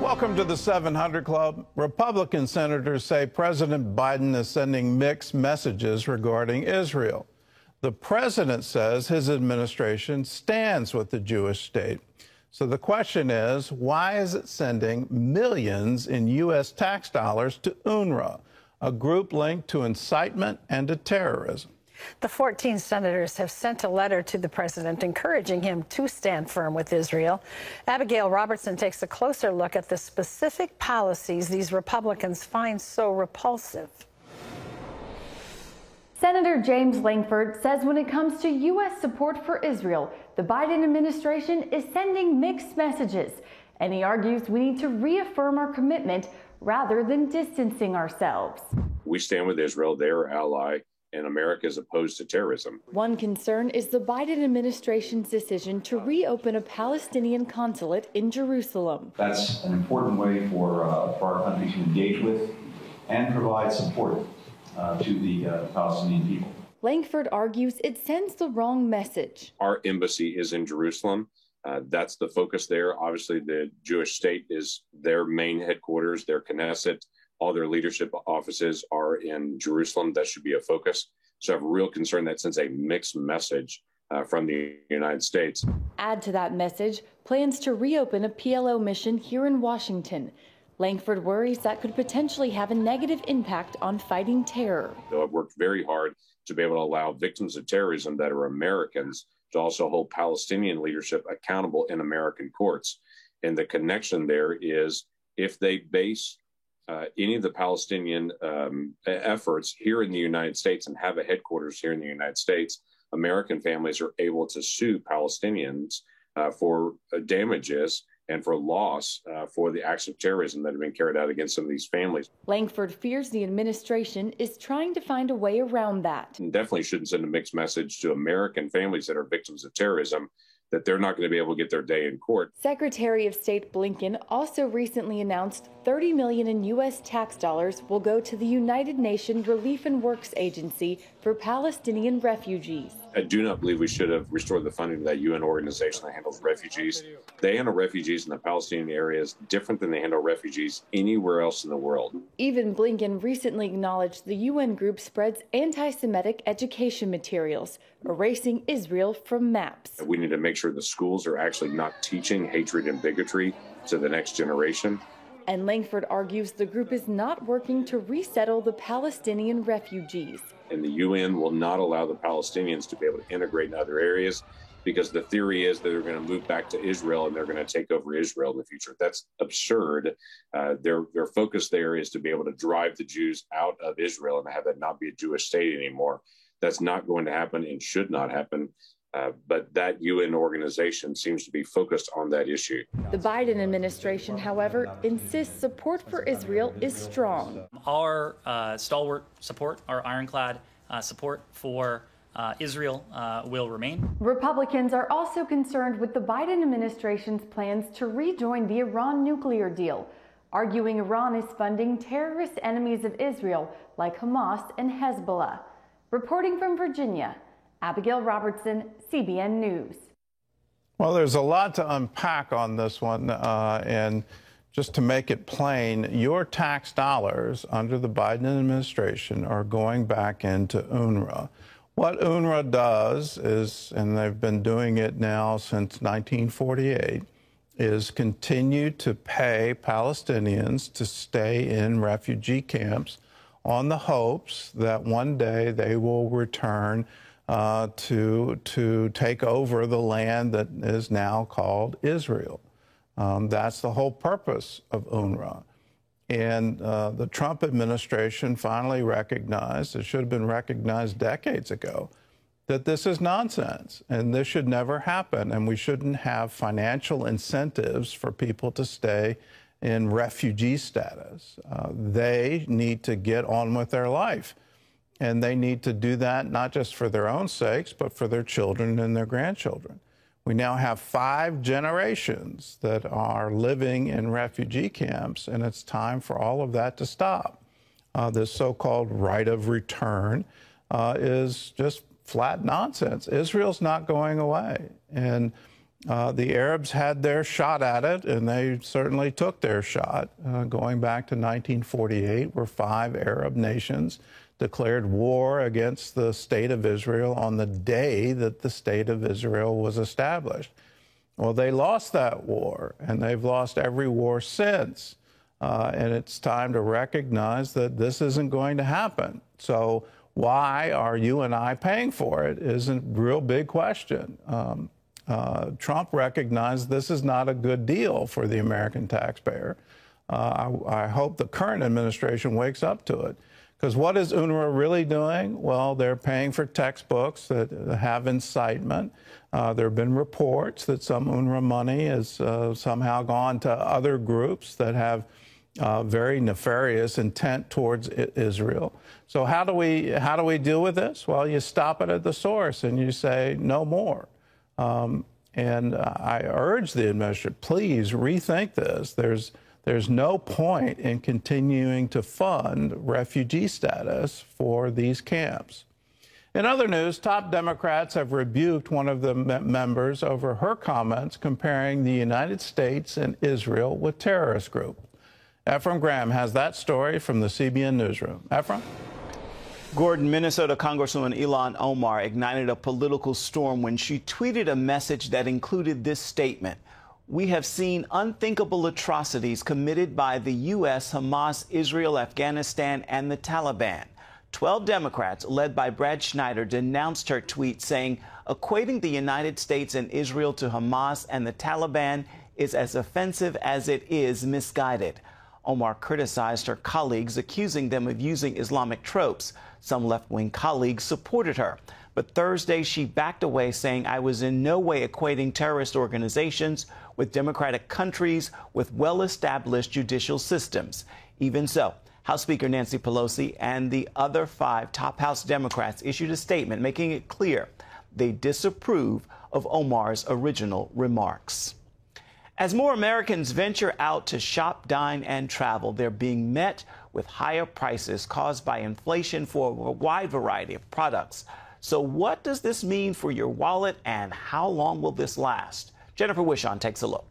Welcome to the 700 Club. Republican senators say President Biden is sending mixed messages regarding Israel. The president says his administration stands with the Jewish state. So the question is, why is it sending millions in U.S. tax dollars to UNRWA, a group linked to incitement and to terrorism? The 14 senators have sent a letter to the president encouraging him to stand firm with Israel. Abigail Robertson takes a closer look at the specific policies these Republicans find so repulsive. Senator James Lankford says when it comes to U.S. support for Israel, the Biden administration is sending mixed messages. And he argues we need to reaffirm our commitment rather than distancing ourselves. We stand with Israel, their ally, and America is opposed to terrorism. One concern is the Biden administration's decision to reopen a Palestinian consulate in Jerusalem. That's an important way for our country to engage with and provide support to the Palestinian people. Lankford argues it sends the wrong message. Our embassy is in Jerusalem. That's the focus there. Obviously, the Jewish state is their main headquarters, their Knesset. All their leadership offices are in Jerusalem. That should be a focus. So I have a real concern that sends a mixed message from the United States. Add to that message plans to reopen a PLO mission here in Washington. Lankford worries that could potentially have a negative impact on fighting terror. So I've worked very hard to be able to allow victims of terrorism that are Americans to also hold Palestinian leadership accountable in American courts. And the connection there is if they base any of the Palestinian efforts here in the United States and have a headquarters here in the United States, American families are able to sue Palestinians for damages and for loss for the acts of terrorism that have been carried out against some of these families. Lankford fears the administration is trying to find a way around that. And definitely shouldn't send a mixed message to American families that are victims of terrorism that they're not going to be able to get their day in court. Secretary of State Blinken also recently announced $30 million in U.S. tax dollars will go to the United Nations Relief and Works Agency for Palestinian refugees. I do not believe we should have restored the funding to that UN organization that handles refugees. They handle refugees in the Palestinian areas different than they handle refugees anywhere else in the world. Even Blinken recently acknowledged the UN group spreads anti-Semitic education materials, erasing Israel from maps. We need to make sure the schools are actually not teaching hatred and bigotry to the next generation. And Lankford argues the group is not working to resettle the Palestinian refugees. And the UN will not allow the Palestinians to be able to integrate in other areas because the theory is that they're going to move back to Israel and they're going to take over Israel in the future. That's absurd. Their focus there is to be able to drive the Jews out of Israel and have that not be a Jewish state anymore. That's not going to happen and should not happen. But that UN organization seems to be focused on that issue. The Biden administration, however, insists support for Israel is strong. Our stalwart support, our ironclad support for Israel will remain. Republicans are also concerned with the Biden administration's plans to rejoin the Iran nuclear deal, arguing Iran is funding terrorist enemies of Israel like Hamas and Hezbollah. Reporting from Virginia, Abigail Robertson, CBN News. Well, there's a lot to unpack on this one, and just to make it plain, your tax dollars under the Biden administration are going back into UNRWA. What UNRWA does is, and they've been doing it now since 1948, is continue to pay Palestinians to stay in refugee camps on the hopes that one day they will return to take over the land that is now called Israel. That's the whole purpose of UNRWA. And the Trump administration finally recognized, it should have been recognized decades ago, that this is nonsense and this should never happen. And we shouldn't have financial incentives for people to stay in refugee status. They need to get on with their life. And they need to do that not just for their own sakes, but for their children and their grandchildren. We now have 5 generations that are living in refugee camps, and it's time for all of that to stop. This so-called right of return is just flat nonsense. Israel's not going away. And The Arabs had their shot at it, and they certainly took their shot. Going back to 1948, where 5 Arab nations declared war against the State of Israel on the day that the State of Israel was established. Well, they lost that war, and they've lost every war since. And it's time to recognize that this isn't going to happen. So why are you and I paying for it is a real big question. Trump recognized this is not a good deal for the American taxpayer. I hope the current administration wakes up to it. Because what is UNRWA really doing? Well, they're paying for textbooks that have incitement. There have been reports that some UNRWA money has somehow gone to other groups that have very nefarious intent towards Israel. So how do we deal with this? Well, you stop it at the source and you say no more. And I urge the administration, please rethink this. There's no point in continuing to fund refugee status for these camps. In other news, top Democrats have rebuked one of the members over her comments comparing the United States and Israel with terrorist groups. Ephraim Graham has that story from the CBN Newsroom. Ephraim? Gordon, Minnesota Congresswoman Ilhan Omar ignited a political storm when she tweeted a message that included this statement. We have seen unthinkable atrocities committed by the U.S., Hamas, Israel, Afghanistan, and the Taliban. 12 Democrats, led by Brad Schneider, denounced her tweet, saying equating the United States and Israel to Hamas and the Taliban is as offensive as it is misguided. Omar criticized her colleagues, accusing them of using Islamic tropes. Some left-wing colleagues supported her. But Thursday, she backed away, saying, I was in no way equating terrorist organizations with democratic countries with well-established judicial systems. Even so, House Speaker Nancy Pelosi and the other 5 top House Democrats issued a statement making it clear they disapprove of Omar's original remarks. As more Americans venture out to shop, dine, and travel, they're being met with higher prices caused by inflation for a wide variety of products. So what does this mean for your wallet, and how long will this last? Jennifer Wishon takes a look.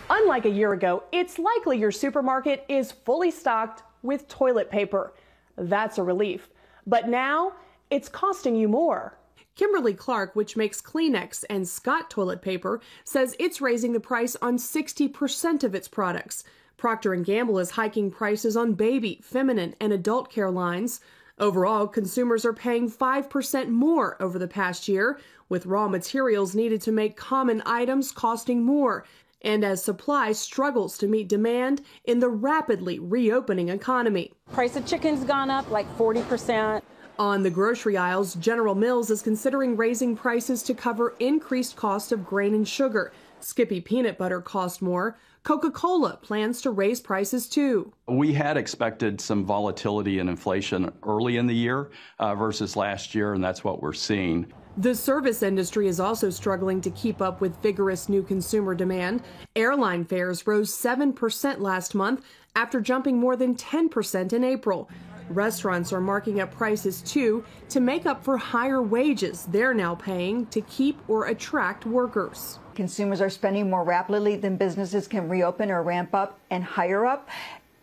Unlike a year ago, it's likely your supermarket is fully stocked with toilet paper. That's a relief. But now it's costing you more. Kimberly-Clark, which makes Kleenex and Scott toilet paper, says it's raising the price on 60% of its products. Procter & Gamble is hiking prices on baby, feminine, and adult care lines. Overall, consumers are paying 5% more over the past year, with raw materials needed to make common items costing more, and as supply struggles to meet demand in the rapidly reopening economy. Price of chicken's gone up like 40%. On the grocery aisles, General Mills is considering raising prices to cover increased cost of grain and sugar. Skippy peanut butter costs more. Coca-Cola plans to raise prices too. We had expected some volatility in inflation early in the year versus last year, and that's what we're seeing. The service industry is also struggling to keep up with vigorous new consumer demand. Airline fares rose 7% last month after jumping more than 10% in April. Restaurants are marking up prices too to make up for higher wages they're now paying to keep or attract workers. Consumers are spending more rapidly than businesses can reopen or ramp up and hire up.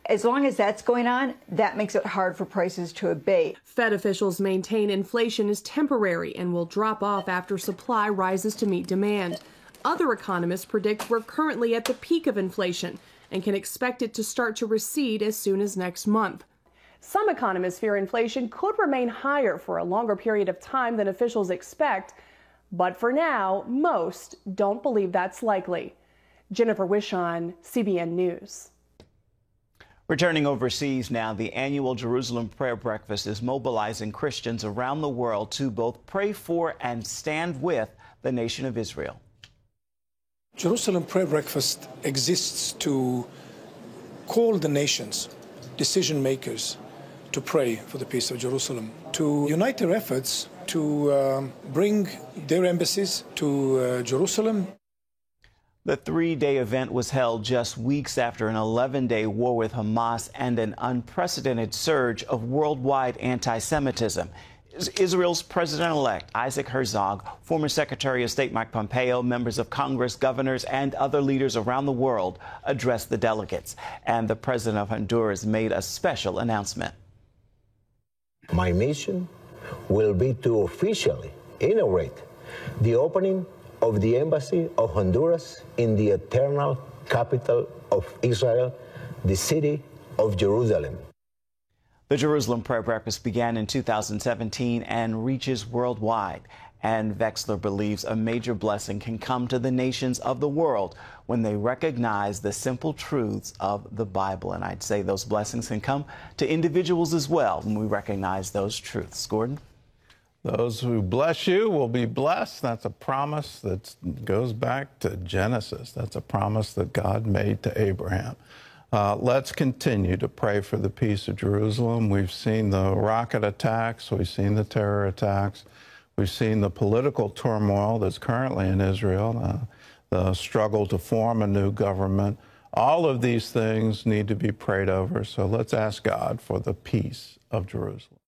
As long as that's going on, that makes it hard for prices to abate. Fed officials maintain inflation is temporary and will drop off after supply rises to meet demand. Other economists predict we're currently at the peak of inflation and can expect it to start to recede as soon as next month. Some economists fear inflation could remain higher for a longer period of time than officials expect. But for now, most don't believe that's likely. Jennifer Wishon, CBN News. Returning overseas now, the annual Jerusalem Prayer Breakfast is mobilizing Christians around the world to both pray for and stand with the nation of Israel. Jerusalem Prayer Breakfast exists to call the nations, decision makers, to pray for the peace of Jerusalem, to unite their efforts to bring their embassies to Jerusalem. The 3-day event was held just weeks after an 11-day war with Hamas and an unprecedented surge of worldwide anti-Semitism. Israel's President-elect Isaac Herzog, former Secretary of State Mike Pompeo, members of Congress, governors, and other leaders around the world addressed the delegates. And the President of Honduras made a special announcement. My mission will be to officially inaugurate the opening of the Embassy of Honduras in the eternal capital of Israel, the city of Jerusalem. The Jerusalem Prayer Breakfast began in 2017 and reaches worldwide. And Vexler believes a major blessing can come to the nations of the world when they recognize the simple truths of the Bible. And I'd say those blessings can come to individuals as well when we recognize those truths. Gordon? Those who bless you will be blessed. That's a promise that goes back to Genesis. That's a promise that God made to Abraham. Let's continue to pray for the peace of Jerusalem. We've seen the rocket attacks. We've seen the terror attacks. We've seen the political turmoil that's currently in Israel, the struggle to form a new government. All of these things need to be prayed over. So let's ask God for the peace of Jerusalem.